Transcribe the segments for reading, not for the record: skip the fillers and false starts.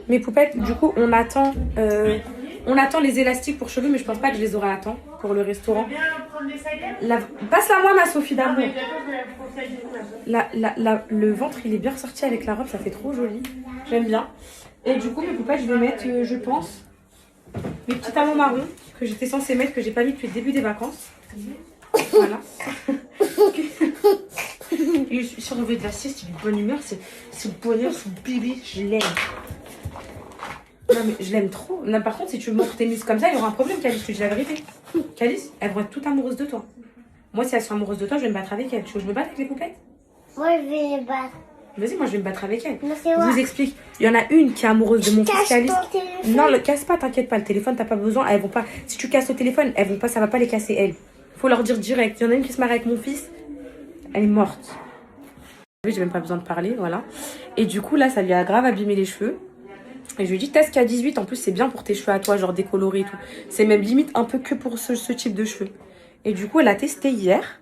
Mes poupettes, du coup, on attend les élastiques pour cheveux, mais je pense pas que je les aurai à temps pour le restaurant. Passe-la moi, ma Sophie d'amour. Le ventre, il est bien ressorti avec la robe, ça fait trop joli. J'aime bien. Et du coup, mes poupettes, je vais mettre, je pense, mes petits talons marrons que j'étais censée mettre, que j'ai pas mis depuis le début des vacances. Voilà. Je suis revue de la sieste, il est de bonne humeur, c'est le bonheur, c'est le bébé, je l'aime. Non mais je l'aime trop. Non, par contre, si tu montres tes muscles comme ça, il y aura un problème, Calice, je te dis la vérité. Calice, elles vont être toutes amoureuses de toi. Moi, si elles sont amoureuses de toi, je vais me battre avec elles. Tu veux que je me batte avec les poupettes? Moi, je vais les battre. Vas-y, moi, je vais me battre avec elles. Je vous explique. Il y en a une qui est amoureuse de mon fils Calice. Non, le casse pas, t'inquiète pas. Le téléphone, t'as pas besoin. Elles vont pas. Si tu casses au téléphone, elles vont pas, ça va pas les casser, elles. Faut leur dire direct. Il y en a une qui se marie avec mon fils. Elle est morte. J'ai même pas besoin de parler, voilà. Et du coup, là, ça lui a grave abîmé les cheveux. Et je lui ai dit, teste qu'à 18, en plus, c'est bien pour tes cheveux à toi, genre décolorés et tout. C'est même limite un peu que pour ce type de cheveux. Et du coup, elle a testé hier.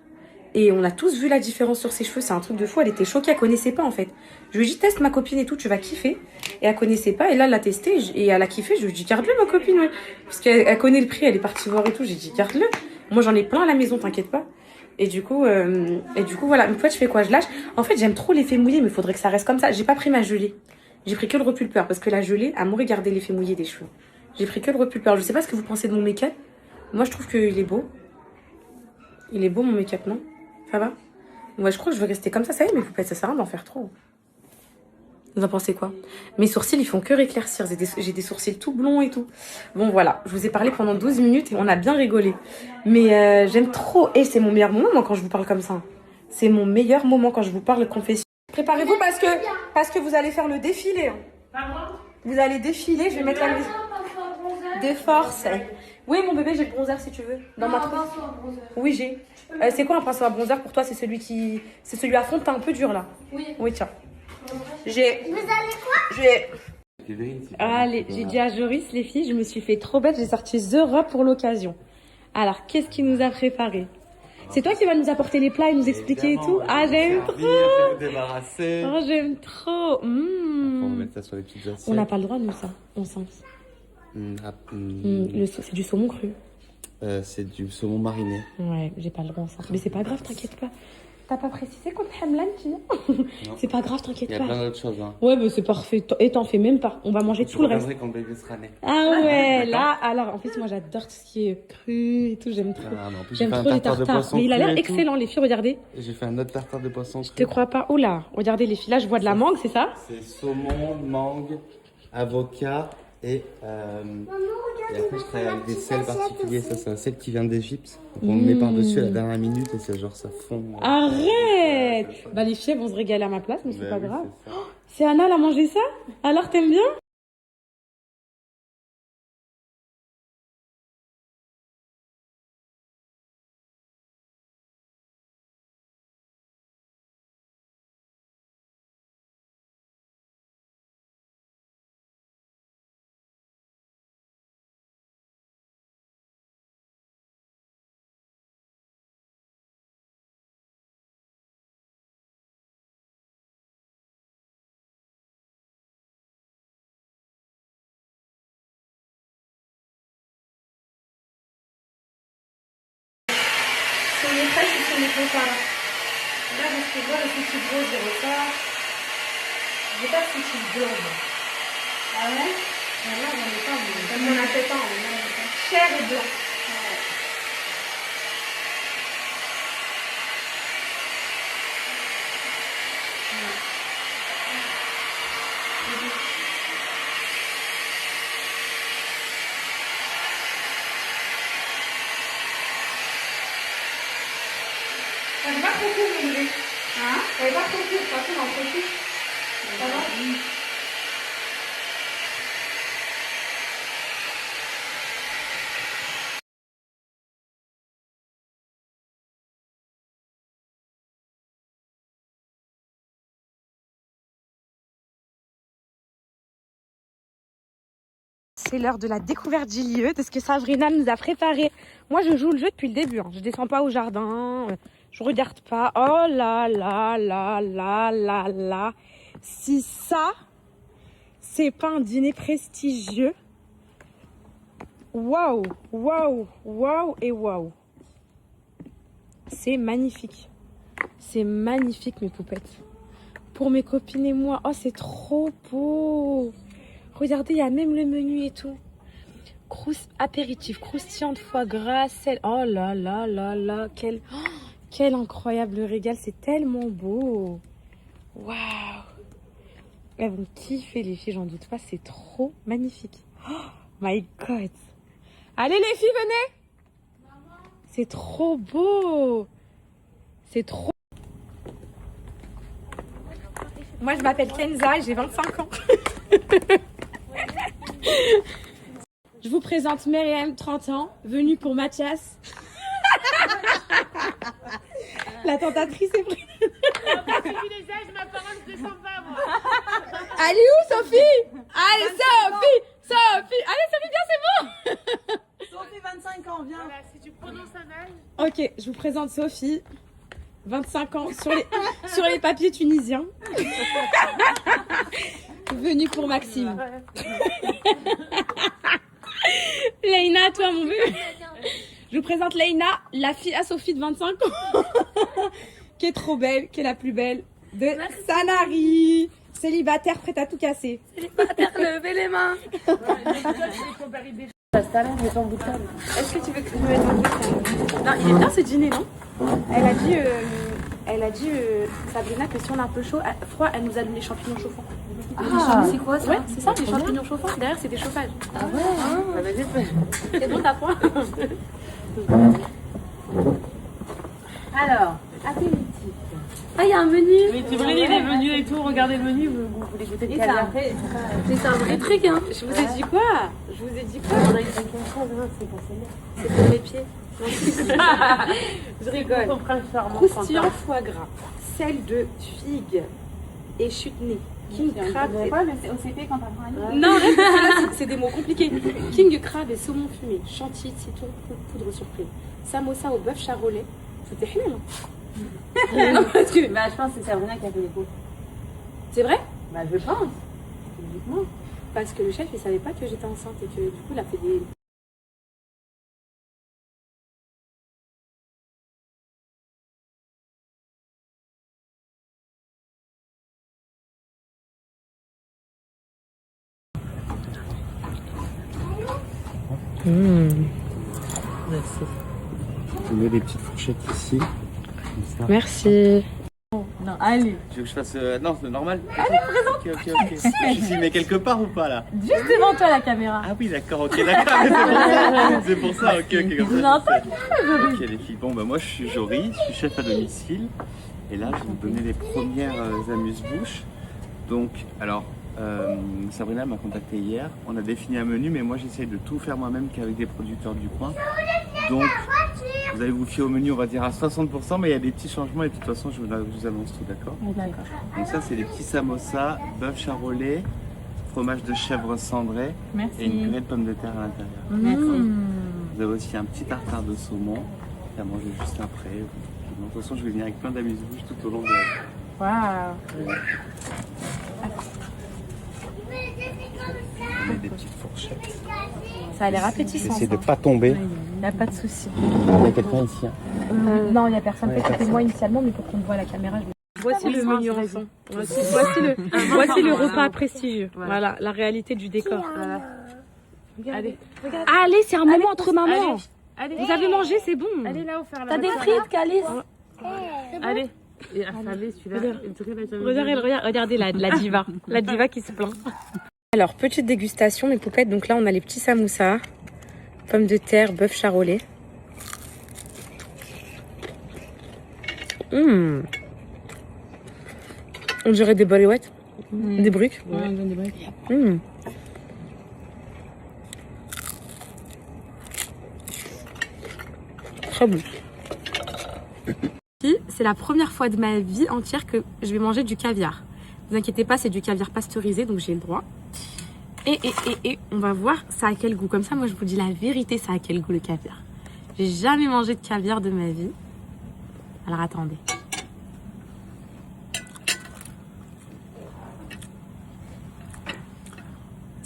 Et on a tous vu la différence sur ses cheveux. C'est un truc de fou. Elle était choquée, elle connaissait pas en fait. Je lui ai dit, teste ma copine et tout, tu vas kiffer. Et elle connaissait pas. Et là, elle l'a testé et elle a kiffé. Je lui ai dit, garde-le, ma copine, ouais. Parce qu'elle connaît le prix, elle est partie voir et tout. J'ai dit, garde-le. Moi, j'en ai plein à la maison, t'inquiète pas. Et du coup, voilà. Une fois, je fais quoi? Je lâche. En fait, j'aime trop l'effet mouillé, mais il faudrait que ça reste comme ça. J'ai pas pris ma gelée. J'ai pris que le repulpeur parce que la gelée, elle m'aurait gardé l'effet mouillé des cheveux. J'ai pris que le repulpeur. Je sais pas ce que vous pensez de mon make-up. Moi, je trouve qu'il est beau. Il est beau, mon make-up, non? Ça va? Ouais, je crois que je vais rester comme ça. Ça y est, mes poupettes, ça sert à rien d'en faire trop. Vous en pensez quoi? Mes sourcils, ils font que éclaircir. J'ai des sourcils tout blonds et tout. Bon, voilà. Je vous ai parlé pendant 12 minutes et on a bien rigolé. Mais j'aime trop. Et c'est mon meilleur moment, moi, quand je vous parle comme ça. C'est mon meilleur moment quand je vous parle confession. Préparez-vous parce que vous allez faire le défilé. Hein. Vous allez défiler. Je vais mettre la musique. De force. Oui, mon bébé, j'ai le bronzer si tu veux. Dans ma trousse. Oui, j'ai. C'est quoi un pinceau à bronzer pour toi? C'est celui à fond, t'es un peu dur là. Oui. Oui, tiens. J'ai. Vous allez quoi? Allez, j'ai dit à Joris, les filles, je me suis fait trop bête, j'ai sorti The Robe pour l'occasion. Alors, qu'est-ce qu'il nous a préparé? C'est toi qui vas nous apporter les plats et nous expliquer et tout? Ah, j'aime trop! Oh, j'aime trop! On va mettre ça sur les petites assiettes. On n'a pas le droit, nous, ça, on sens. C'est du saumon cru. C'est du saumon mariné. Ouais, j'ai pas le droit, ça. Mais c'est pas grave, t'inquiète pas. T'as pas précisé qu'on t'aime là, c'est pas grave, t'inquiète pas. Il y a plein d'autres choses. Hein. Ouais, mais c'est parfait. Et t'en fais même pas. On va manger tout le reste. Quand le bébé sera né. Ah ouais, là, alors en plus, moi j'adore tout ce qui est cru et tout, j'aime trop. J'aime trop les tartares. Mais il a l'air excellent, les filles, regardez. J'ai fait un autre tartare de poisson. Je te crois pas. Oh là, regardez les filles, là je vois de la mangue, c'est ça? C'est saumon, mangue, avocat et après je travaille avec des sels particuliers. Ça, c'est un sel qui vient d'Égypte. Donc on le met par-dessus à la dernière minute et c'est genre ça fond. Arrête! Bah les filles vont se régaler à ma place, mais c'est pas grave. C'est Anna, elle a mangé ça? Alors t'aimes bien? On est prêts, on est prêts. Là, je peux voir le petit gros, je repars. J'ai pas de petit blanc. Ah ouais? Là, j'en ai pas. Comme on a fait pas, on a chair et blanc. Ouais. Ça va pas trop court, mon bébé. Hein? Ça va pas trop court, pas trop entre tout. Ça va? C'est l'heure de la découverte du lieu, de ce que Sabrina nous a préparé. Moi, je joue le jeu depuis le début. Hein. Je descends pas au jardin, je regarde pas. Oh là là là là là là. Si ça, C'est pas un dîner prestigieux. Waouh, waouh, waouh et waouh. C'est magnifique. C'est magnifique, mes poupettes. Pour mes copines et moi. Oh, c'est trop beau. Regardez, il y a même le menu et tout. Apéritif, croustillante, foie gras, sel. Oh là là là là. Quel incroyable régal. C'est tellement beau. Waouh. Elles vont kiffer, les filles, j'en doute pas. C'est trop magnifique. Oh my God. Allez, les filles, venez. C'est trop beau. C'est trop... Moi, je m'appelle Kenza et j'ai 25 ans. Je vous présente Myriam, 30 ans, venue pour Mathias. La tentatrice est prise. Allez où, Sophie? Allez, Sophie! Sophie! Allez, Sophie, viens, c'est bon! Sophie, 25 ans, viens. Voilà, si tu prononces un âge. Ok, je vous présente Sophie, 25 ans, sur les papiers tunisiens. Venue pour Maxime. Leïna, toi, mon bébé. Je vous présente Leïna, la fille à Sophie de 25 ans, qui est trop belle, qui est la plus belle de Sanary. Célibataire, prête à tout casser. Célibataire, levez les mains. Est-ce que tu veux que je me mette un bouchon? Non, il est bien ce dîner, non? Elle a dit Sabrina que si on a un peu chaud, froid, elle nous allume les champignons chauffants. Ah, c'est quoi ça? Ouais, c'est ça, les champignons chauffants. Derrière, c'est des chauffages. Ah ouais. C'est bon, t'as froid? Alors, apéritif. Ah, il y a un menu. Mais tu voulais lire les menus et tout, regardez le menu, vous voulez goûter de caviar. C'est un vrai truc, hein. Je vous ai dit quoi? Je vous ai dit quoi? On a eu quelqu'un c'est pour celle-là. C'est pour mes pieds. Je rigole. Ton prince charmant. Croustillant foie gras, sel de figue et chutney. King crab. C'est quoi le OCP quand t'apprends à lire? Non, reste, là, c'est des mots compliqués. King crabe et saumon fumé, chantilly, citron, poudre surprise. Samosa au bœuf charolais. C'était halal. Non, parce que... Bah, je pense que c'est Sabrina qui a fait les pots. C'est vrai? Bah, je pense. Logiquement. Parce que le chef, il savait pas que j'étais enceinte et que du coup, il a fait des... Merci. Je mets des petites fourchettes ici. Comme ça. Merci. Non, allez. Tu veux que je fasse. Non, c'est normal. Allez, présente. Ok. Je suis filmé quelque part ou pas là? Juste devant toi la caméra. Ah oui, d'accord, ok, d'accord. C'est pour ça, ok, comme ça. Non, Ok, les filles. Bon, bah moi je suis Jory, je suis chef à domicile. Et là, je vais vous donner les premières amuse-bouches. Donc, alors, Sabrina m'a contacté hier. On a défini un menu, mais moi j'essaye de tout faire moi-même qu'avec des producteurs du coin. Donc, vous allez vous fier au menu, on va dire à 60%, mais il y a des petits changements et de toute façon, je vous annonce tout, d'accord? D'accord. Donc ça, c'est les petits samosas, bœuf charolais, fromage de chèvre cendré et une purée de pommes de terre à l'intérieur. Merci. Vous avez aussi un petit tartare de saumon à manger juste après. De toute façon, je vais venir avec plein d'amuse-bouches tout au long de la... Waouh. On met des petites fourchettes. Ça a l'air appétissant. J'essaie de pas tomber. Il n'y a pas de souci. Il y a quelqu'un ici. Hein. Non, il n'y a personne. Ouais, Peut-être que personne. moi initialement, mais pour qu'on me voie à la caméra, je... Voici le menu enfant. Voici le repas prestigieux. Voilà, la réalité du décor. Allez, Allez, c'est un moment entre mamans. allez. Vous avez mangé, c'est bon. Allez là-haut faire la T'as des frites, Calice? Allez. Et affalé celui-là. Regardez la diva. La diva qui se plaint. Alors, petite dégustation, mes poupettes. Donc là, on a les petits samoussas, pommes de terre, bœuf charolais. On dirait des baléouettes. Des briques. Très bon. C'est la première fois de ma vie entière que je vais manger du caviar. Ne vous inquiétez pas, c'est du caviar pasteurisé, donc j'ai le droit. Et on va voir ça a quel goût. Comme ça, moi, je vous dis la vérité, ça a quel goût le caviar. J'ai jamais mangé de caviar de ma vie. Alors, attendez.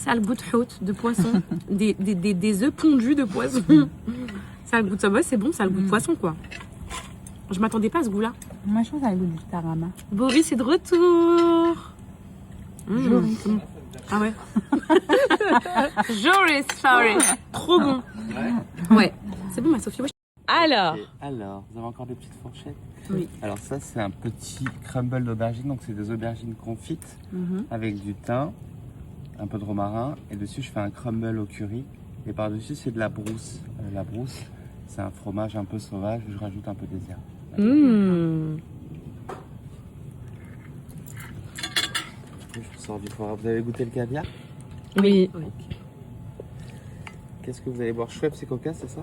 Ça a le goût de haute, de poisson. des œufs pondus de poisson. Ça a le goût de ça. Ouais, c'est bon, ça a le goût de poisson, quoi. Je m'attendais pas à ce goût-là. Moi, je trouve que ça a le goût du tarama. Boris est de retour. Joris. Ah ouais. Joris, sorry. Trop bon. Ouais. C'est bon, ma Sophie. Ouais. Alors. Et alors, vous avez encore des petites fourchettes? Oui. Alors ça, c'est un petit crumble d'aubergines. Donc c'est des aubergines confites avec du thym, un peu de romarin. Et dessus, je fais un crumble au curry. Et par-dessus, c'est de la brousse. La brousse, c'est un fromage un peu sauvage où je rajoute un peu des herbes. Je vous sors du foie. Vous avez goûté le caviar? Oui. Ok. Qu'est-ce que vous allez boire? Schweppes et Coca, c'est ça?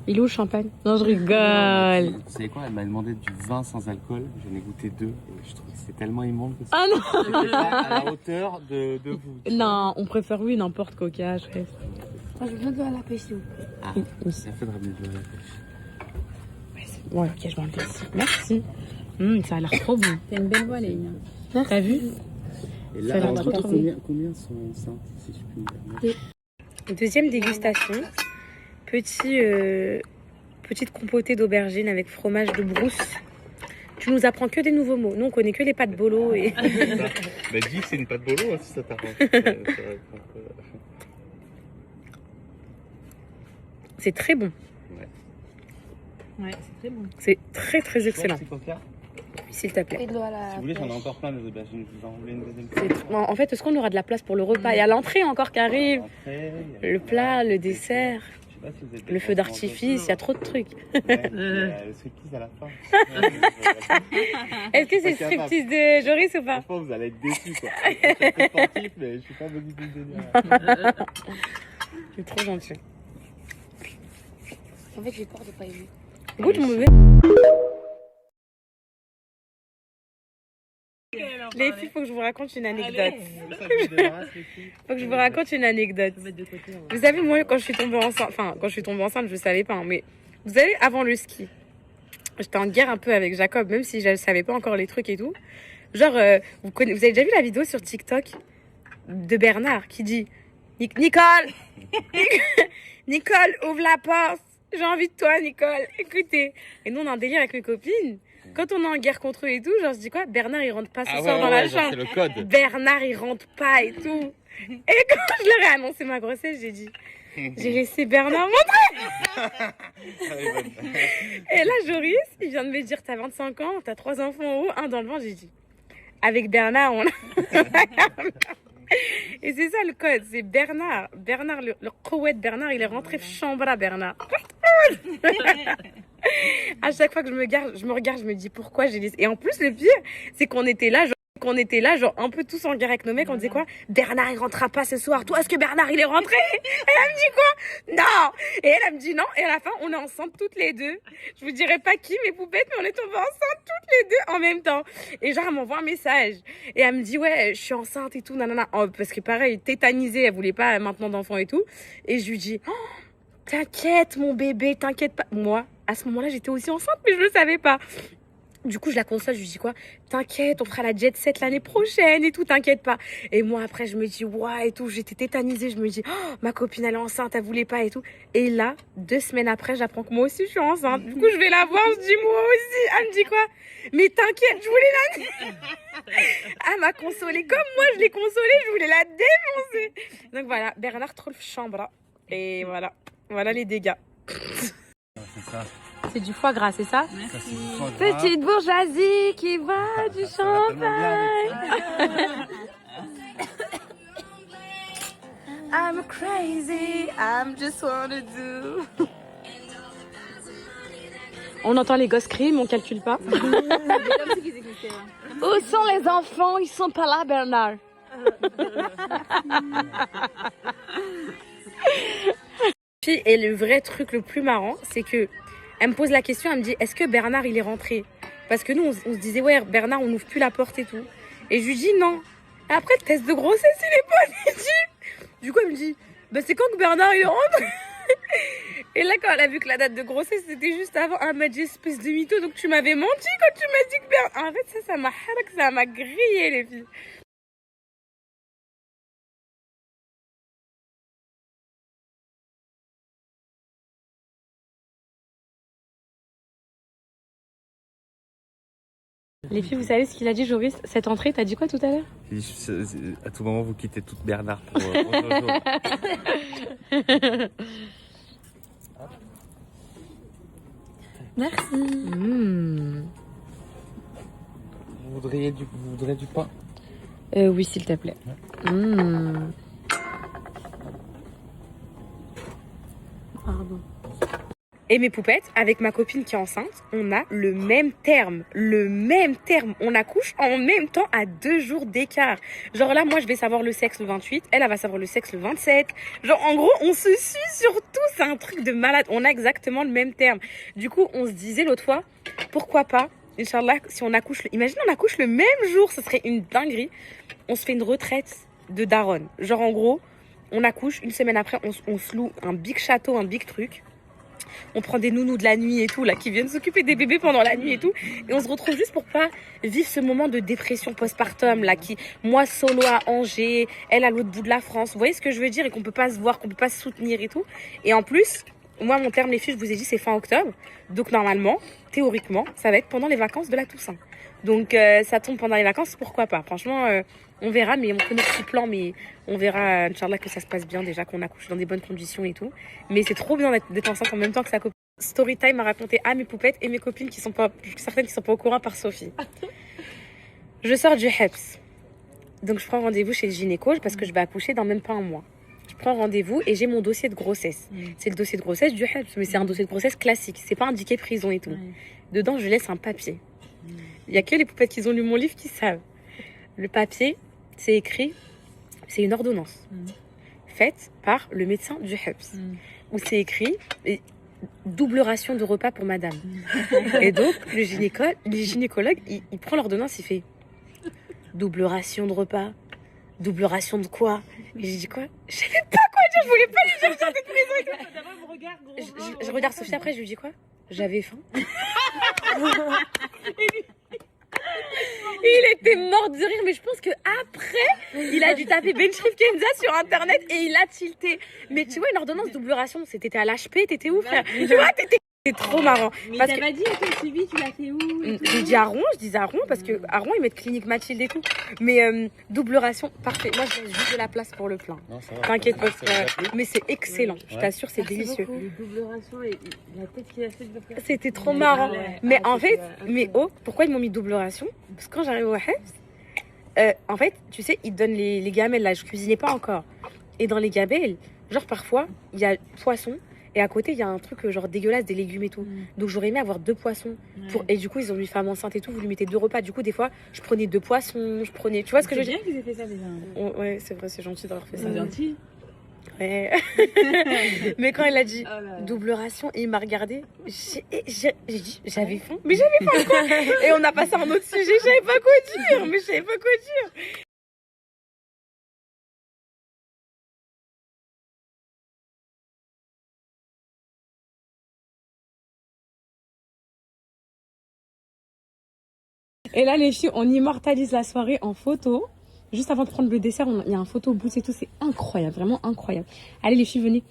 Il est où le champagne? Non, je rigole. Vous savez quoi? Elle m'a demandé du vin sans alcool. J'en ai goûté 2. Et je trouve que c'est tellement immonde que Ah non. c'était pas à la hauteur de vous. Non, on préfère oui, n'importe Coca. Je fais. Moi, je veux de la pêche. Ah, ça fait de ramener de la pêche. Ouais, ok, je vais enlever ici. Merci. Ça a l'air trop bon. T'as une belle voix, Léa. T'as vu? Et Ça a là, l'air trop trop bon. combien sont enceintes, si je puis me permettre? Deuxième dégustation. Petite compotée d'aubergine avec fromage de brousse. Tu nous apprends que des nouveaux mots. Nous, on connaît que les pâtes bolo. Et... Bah, dis que c'est une pâte bolo, hein, si ça t'arrange. C'est très bon. Ouais, c'est très bon. C'est très très excellent. Petit Coca. S'il te plaît. Et de l'eau à la Si vous voulez, j'en ai pêche. encore plein des aubergines. Je vous en voulais une deuxième En fait, est-ce qu'on aura de la place pour le repas? Il y a l'entrée encore qui arrive. Après, il y a Le plat, le dessert, Je sais pas si vous êtes le feu d'artifice, il y a trop de trucs. Ouais, le striptease à la fin. Est-ce que c'est le Pas capable. striptease de Joris ou pas? Franchement, vous allez être déçus, quoi. Je suis très sportif, mais je suis pas bodybuilder. C'est trop gentil. En fait, j'ai peur de pas aimer. Goûte mon bébé. Les filles, faut que je vous raconte une anecdote. Faut que je vous raconte une anecdote. Vous savez, moi, quand je suis tombée enceinte, je savais pas, hein, mais vous savez, avant le ski, j'étais en guerre un peu avec Jacob, même si je ne savais pas encore les trucs et tout. Genre, vous avez déjà vu la vidéo sur TikTok de Bernard qui dit Nicole, Nicole, ouvre la porte. J'ai envie de toi, Nicole. Écoutez. Et nous, on a un délire avec mes copines. Quand on est en guerre contre eux et tout, genre, je dis quoi? Bernard, il rentre pas ce soir dans la chambre. C'est le code. Bernard, il rentre pas et tout. Et quand je leur ai annoncé ma grossesse, j'ai dit, j'ai laissé Bernard montrer. Et là, Joris, il vient de me dire, t'as 25 ans, t'as 3 enfants en haut, un dans le ventre. J'ai dit, avec Bernard, on a... Et c'est ça le code, c'est Bernard. Bernard, le crouette Bernard, il est rentré chambre à Bernard. À chaque fois que je me regarde, je me dis pourquoi j'ai laissé. Et en plus, le pire, c'est qu'on était là, genre un peu tous en guerre avec nos mecs. On disait quoi? Bernard, il rentrera pas ce soir. Toi, est-ce que Bernard, il est rentré? Et elle me dit quoi? Non. Et elle me dit non. Et à la fin, on est enceintes toutes les deux. Je vous dirai pas qui, mes poupettes, mais on est tombées enceintes toutes les deux en même temps. Et genre, elle m'envoie un message. Et elle me dit ouais, je suis enceinte et tout, nanana. Oh, parce que pareil, tétanisée, elle voulait pas maintenant d'enfant et tout. Et je lui dis, oh, t'inquiète, mon bébé, t'inquiète pas. Moi, à ce moment-là, j'étais aussi enceinte, mais je le savais pas. Du coup, je la console, je lui dis quoi? T'inquiète, on fera la jet set l'année prochaine et tout, t'inquiète pas. Et moi, après, je me dis, ouais, et tout, j'étais tétanisée, je me dis, oh, ma copine, elle est enceinte, elle voulait pas et tout. Et là, 2 semaines après, j'apprends que moi aussi, je suis enceinte. Du coup, je vais la voir, je dis, moi aussi. Elle me dit quoi? Mais t'inquiète, je voulais la... Elle m'a consolée comme moi, je l'ai consolée, je voulais la défoncer. Donc voilà, Bernard trouve chambre. Et voilà, voilà les dégâts. C'est ça. C'est du foie gras, c'est ça? Ça, c'est du foie gras. Petite bourgeoisie qui boit du Ça va tellement bien champagne. I'm crazy, I'm just wanna do. On entend les gosses crier, mais on calcule pas. Où sont les enfants? Ils sont pas là, Bernard. Et le vrai truc le plus marrant, c'est que elle me pose la question, elle me dit, est-ce que Bernard, il est rentré? Parce que nous, on se disait, ouais, Bernard, on n'ouvre plus la porte et tout. Et je lui dis, non. Et après, le test de grossesse, il est positif. Du coup, elle me dit, bah, c'est quand que Bernard, il rentre? Et là, quand elle a vu que la date de grossesse, c'était juste avant, elle m'a dit, espèce de mytho, donc tu m'avais menti quand tu m'as dit que Bernard... En fait, ça m'a grillé, les filles. Les filles, vous savez ce qu'il a dit, Joris? Cette entrée, t'as dit quoi tout à l'heure? À tout moment, vous quittez toute Bernard pour Jojo. Merci. Vous voudriez du pain? Oui, s'il te plaît. Pardon. Et mes poupettes, avec ma copine qui est enceinte, on a le même terme. Le même terme. On accouche en même temps à 2 jours d'écart. Genre là, moi, je vais savoir le sexe le 28. Elle va savoir le sexe le 27. Genre, en gros, on se suit sur tout. C'est un truc de malade. On a exactement le même terme. Du coup, on se disait l'autre fois, pourquoi pas, Inch'Allah, si on accouche... Imagine, on accouche le même jour. Ce serait une dinguerie. On se fait une retraite de daronne. Genre, en gros, on accouche. Une semaine après, on se loue un big château, un big truc. On prend des nounous de la nuit et tout, là, qui viennent s'occuper des bébés pendant la nuit et tout. Et on se retrouve juste pour pas vivre ce moment de dépression postpartum, là, qui, moi, solo à Angers, elle à l'autre bout de la France. Vous voyez ce que je veux dire? Et qu'on peut pas se voir, qu'on peut pas se soutenir et tout. Et en plus, moi, mon terme, les filles, je vous ai dit, c'est fin octobre. Donc, normalement, théoriquement, ça va être pendant les vacances de la Toussaint. Donc, ça tombe pendant les vacances, pourquoi pas? Franchement, on verra, mais on fait nos petits plans, mais on verra, Inch'Allah, que ça se passe bien déjà, qu'on accouche dans des bonnes conditions et tout. Mais c'est trop bien d'être enceinte en même temps que sa copine. Storytime a raconté à mes poupettes et mes copines qui sont pas, certaines qui sont pas au courant par Sophie. Je sors du HEPS. Donc, je prends rendez-vous chez le gynéco parce que je vais accoucher dans même pas un mois. Je prends rendez-vous et j'ai mon dossier de grossesse. C'est le dossier de grossesse du HEPS, mais c'est un dossier de grossesse classique. C'est pas indiqué prison et tout. Dedans, je laisse un papier. Il y a que les poupettes qui ont lu mon livre qui savent. Le papier, c'est écrit, c'est une ordonnance faite par le médecin du HEPS, où c'est écrit double ration de repas pour madame. Et donc, le gynécologue, il prend l'ordonnance, il fait double ration de repas, double ration de quoi? Et j'ai dit quoi? Je savais pas quoi dire, je voulais pas lui dire sur cette maison. Je regarde Sophie après, je lui dis quoi? J'avais faim. Il était mort de rire, mais je pense que après, il a dû taper Benchrift Kenza sur internet et il a tilté. Mais tu vois, une ordonnance double ration, t'étais à l'HP, t'étais où, frère? Tu vois, c'est trop marrant. Mais parce t'as que pas dit à ton suivi, tu l'as fait où? j'ai dit à Rouen, je disais à Rouen parce que à Rouen ils mettent clinique Mathilde et tout. Mais double ration, parfait. Moi je laisse juste de la place pour le plein. T'inquiète pas, mais c'est excellent. Je t'assure, c'est délicieux. Les doubles rations et la tête qu'il a fait de faire. C'était trop marrant. Mais en fait, pourquoi ils m'ont mis double ration? Parce que quand j'arrive au HEPS, en fait, tu sais, ils te donnent les gamelles là. Je cuisinais pas encore. Et dans les gamelles, genre parfois, il y a poisson. Et à côté, il y a un truc genre dégueulasse, des légumes et tout. Donc j'aurais aimé avoir 2 poissons. Et du coup, ils ont mis femme enceinte et tout, vous lui mettez 2 repas. Du coup, des fois, je prenais 2 poissons, je prenais... Tu vois ce que je veux dire? C'est bien qu'ils aient fait ça déjà. Ouais, c'est vrai, c'est gentil d'avoir fait ça. C'est gentil. Ouais. Mais quand il a dit double ration, et il m'a regardé, j'ai dit, j'avais faim. Mais j'avais faim quoi? Et on a passé à un autre sujet, je savais pas quoi dire. Mais je savais pas quoi dire. Et là, les filles, on immortalise la soirée en photo. Juste avant de prendre le dessert, il y a un photo booth et tout. C'est incroyable, vraiment incroyable. Allez, les filles, venez.